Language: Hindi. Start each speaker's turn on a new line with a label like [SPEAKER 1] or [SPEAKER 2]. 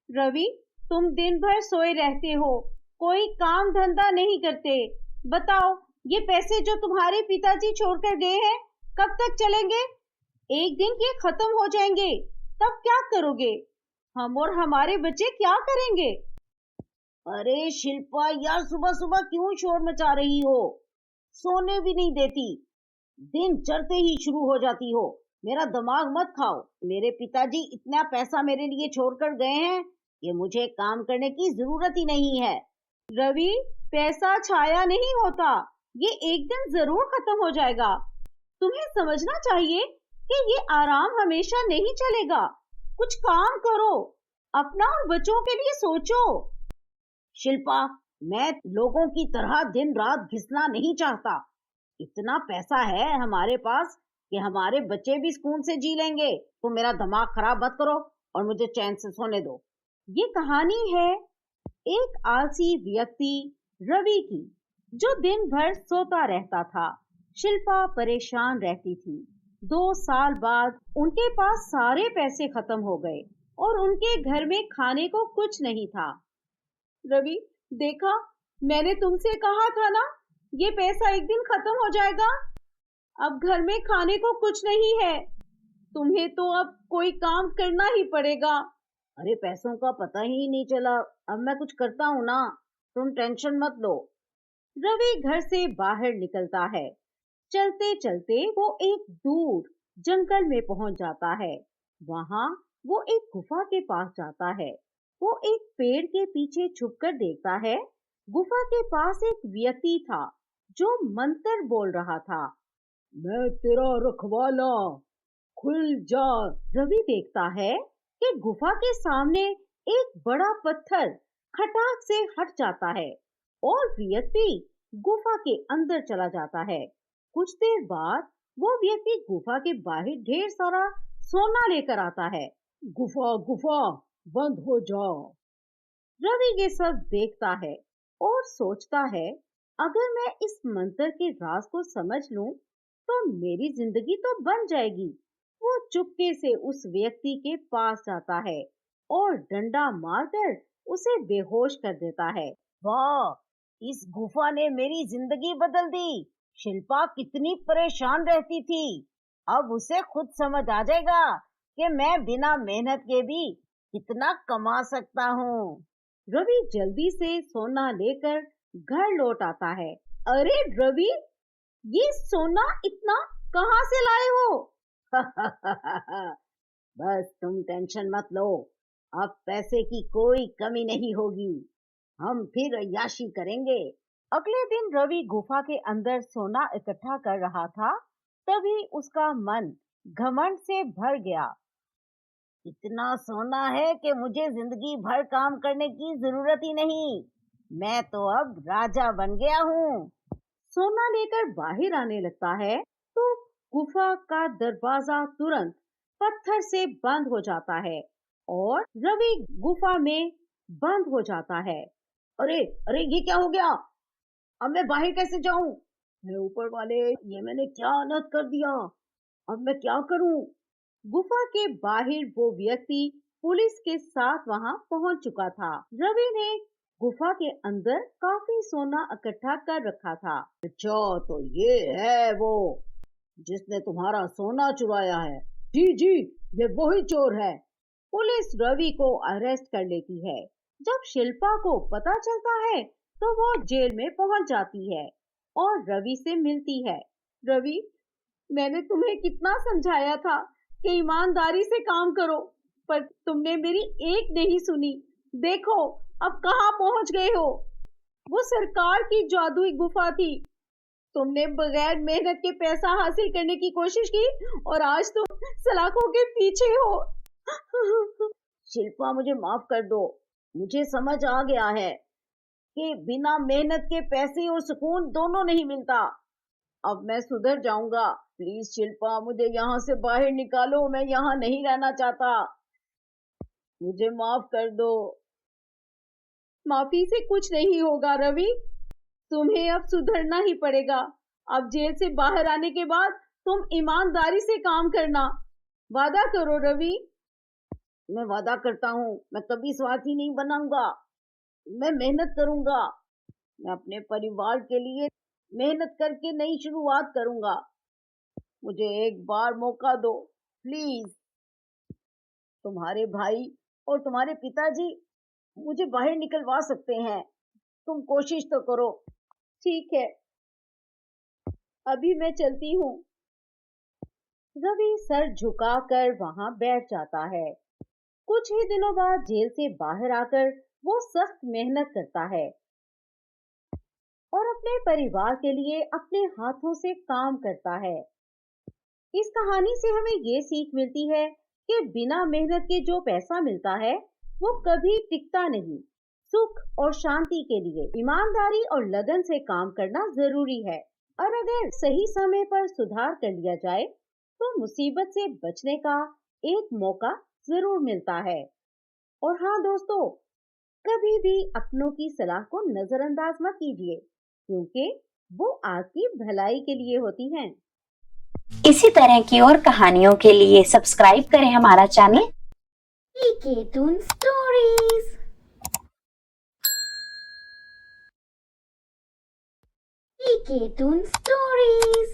[SPEAKER 1] रवि, तुम दिन भर सोए रहते हो, कोई काम धंधा नहीं करते। बताओ, ये पैसे जो तुम्हारे पिताजी छोड़कर गए हैं, कब तक चलेंगे? एक दिन ये खत्म हो जाएंगे, तब क्या करोगे? हम और हमारे बच्चे क्या करेंगे?
[SPEAKER 2] अरे शिल्पा यार, सुबह सुबह क्यों शोर मचा रही हो? सोने भी नहीं देती, दिन चढ़ते ही शुरू हो जाती हो। मेरा दिमाग मत खाओ। मेरे पिताजी इतना पैसा मेरे लिए छोड़कर गए हैं कि मुझे काम करने की जरूरत ही नहीं है।
[SPEAKER 1] रवि, पैसा छाया नहीं होता, ये एक दिन जरूर खत्म हो जाएगा। तुम्हें समझना चाहिए कि ये आराम हमेशा नहीं चलेगा। कुछ काम करो, अपना और बच्चों के लिए सोचो।
[SPEAKER 2] शिल्पा, मैं लोगों की तरह दिन रात घिसना नहीं चाहता। इतना पैसा है हमारे पास कि हमारे बच्चे भी सुकून से जी लेंगे। तो मेरा दिमाग खराब मत करो और मुझे चैन से सोने दो।
[SPEAKER 1] ये कहानी है एक आलसी व्यक्ति रवि की, जो दिन भर सोता रहता था। शिल्पा परेशान रहती थी। 2 साल बाद उनके पास सारे पैसे खत्म हो गए और उनके घर में खाने को कुछ नहीं था। रवि, देखा, मैंने तुमसे कहा था ना, ये पैसा एक दिन खत्म हो जाएगा। अब घर में खाने को कुछ नहीं है। तुम्हें तो अब कोई काम करना ही पड़ेगा।
[SPEAKER 2] अरे पैसों का पता ही नहीं चला। अब मैं कुछ करता हूँ ना, तुम टेंशन मत लो।
[SPEAKER 1] रवि घर से बाहर निकलता है। चलते चलते वो एक दूर जंगल में पहुंच जाता है। वहां वो एक गुफा के पास जाता है। वो एक पेड़ के पीछे छुपकर देखता है। गुफा के पास एक व्यक्ति था जो मंत्र बोल रहा था।
[SPEAKER 2] मैं तेरा रखवाला, खुल जा।
[SPEAKER 1] रवि देखता है कि गुफा के सामने एक बड़ा पत्थर खटाक से हट जाता है और व्यक्ति गुफा के अंदर चला जाता है। कुछ देर बाद वो व्यक्ति गुफा के बाहर ढेर सारा सोना लेकर आता है।
[SPEAKER 2] गुफा गुफा बंद हो जा।
[SPEAKER 1] रवि ये सब देखता है और सोचता है, अगर मैं इस मंत्र के राज को समझ लूं तो मेरी जिंदगी तो बन जाएगी। वो चुपके से उस व्यक्ति के पास जाता है और डंडा मारकर उसे बेहोश कर देता है।
[SPEAKER 2] वाह, इस गुफा ने मेरी जिंदगी बदल दी। शिल्पा कितनी परेशान रहती थी, अब उसे खुद समझ आ जाएगा कि मैं बिना मेहनत के भी कितना कमा सकता हूँ।
[SPEAKER 1] रवि जल्दी से सोना लेकर घर लौट आता है। अरे रवि, ये सोना इतना कहाँ से लाए हो?
[SPEAKER 2] बस तुम टेंशन मत लो, अब पैसे की कोई कमी नहीं होगी। हम फिर अय्याशी करेंगे।
[SPEAKER 1] अगले दिन रवि गुफा के अंदर सोना इकट्ठा कर रहा था, तभी उसका मन घमंड से भर गया।
[SPEAKER 2] इतना सोना है कि मुझे जिंदगी भर काम करने की जरूरत ही नहीं। मैं तो अब राजा बन गया हूँ।
[SPEAKER 1] सोना लेकर बाहर आने लगता है तो गुफा का दरवाजा तुरंत पत्थर से बंद हो जाता है और रवि गुफा में बंद हो जाता है।
[SPEAKER 2] अरे अरे, ये क्या हो गया? अब मैं बाहर कैसे जाऊं? मैं ऊपर वाले, ये मैंने क्या अनर्थ कर दिया? अब मैं क्या करूं?
[SPEAKER 1] गुफा के बाहर वो व्यक्ति पुलिस के साथ वहां पहुंच चुका था। रवि ने गुफा के अंदर काफी सोना इकट्ठा कर रखा था।
[SPEAKER 2] अच्छा, तो ये है वो जिसने तुम्हारा सोना चुराया है। जी जी, ये वही चोर है।
[SPEAKER 1] पुलिस रवि को अरेस्ट कर लेती है। जब शिल्पा को पता चलता है तो वो जेल में पहुंच जाती है और रवि से मिलती है। रवि, मैंने तुम्हें कितना समझाया था कि ईमानदारी से काम करो, पर तुमने मेरी एक नहीं सुनी। देखो अब कहाँ पहुंच गए हो। वो सरकार की जादुई गुफा थी। तुमने बगैर मेहनत के पैसा हासिल करने की कोशिश की और आज तुम सलाखों के पीछे हो।
[SPEAKER 2] शिल्पा, मुझे माफ कर दो। मुझे समझ आ गया है कि बिना मेहनत के पैसे और सुकून दोनों नहीं मिलता। अब मैं सुधर जाऊंगा। प्लीज शिल्पा, मुझे यहाँ से बाहर निकालो। मैं यहाँ नहीं रहना चाहता। मुझे माफ कर दो।
[SPEAKER 1] माफी से कुछ नहीं होगा रवि, तुम्हें अब सुधरना ही पड़ेगा। अब जेल से बाहर आने के बाद तुम ईमानदारी से काम करना। वादा करो रवि।
[SPEAKER 2] मैं वादा करता हूँ मैं कभी स्वार्थी नहीं बनाऊंगा। मैं मेहनत करूंगा। मैं अपने परिवार के लिए मेहनत करके नई शुरुआत करूंगा। मुझे एक बार मौका दो प्लीज। तुम्हारे भाई और तुम्हारे पिताजी मुझे बाहर निकलवा सकते हैं। तुम कोशिश तो करो।
[SPEAKER 1] ठीक है, अभी मैं चलती हूँ। रवि सर झुकाकर वहां बैठ जाता है। कुछ ही दिनों बाद जेल से बाहर आकर वो सख्त मेहनत करता है और अपने परिवार के लिए अपने हाथों से काम करता है। इस कहानी से हमें ये सीख मिलती है कि बिना मेहनत के जो पैसा मिलता है वो कभी टिकता नहीं। सुख और शांति के लिए ईमानदारी और लगन से काम करना जरूरी है, और अगर सही समय पर सुधार कर लिया जाए तो मुसीबत से बचने का एक मौका जरूर मिलता है। और हाँ दोस्तों, कभी भी अपनों की सलाह को नजरअंदाज मत कीजिए, क्योंकि वो आपकी भलाई के लिए होती हैं।
[SPEAKER 3] इसी तरह की और कहानियों के लिए सब्सक्राइब करें हमारा चैनल पीके टून स्टोरीज। पीके टून स्टोरीज।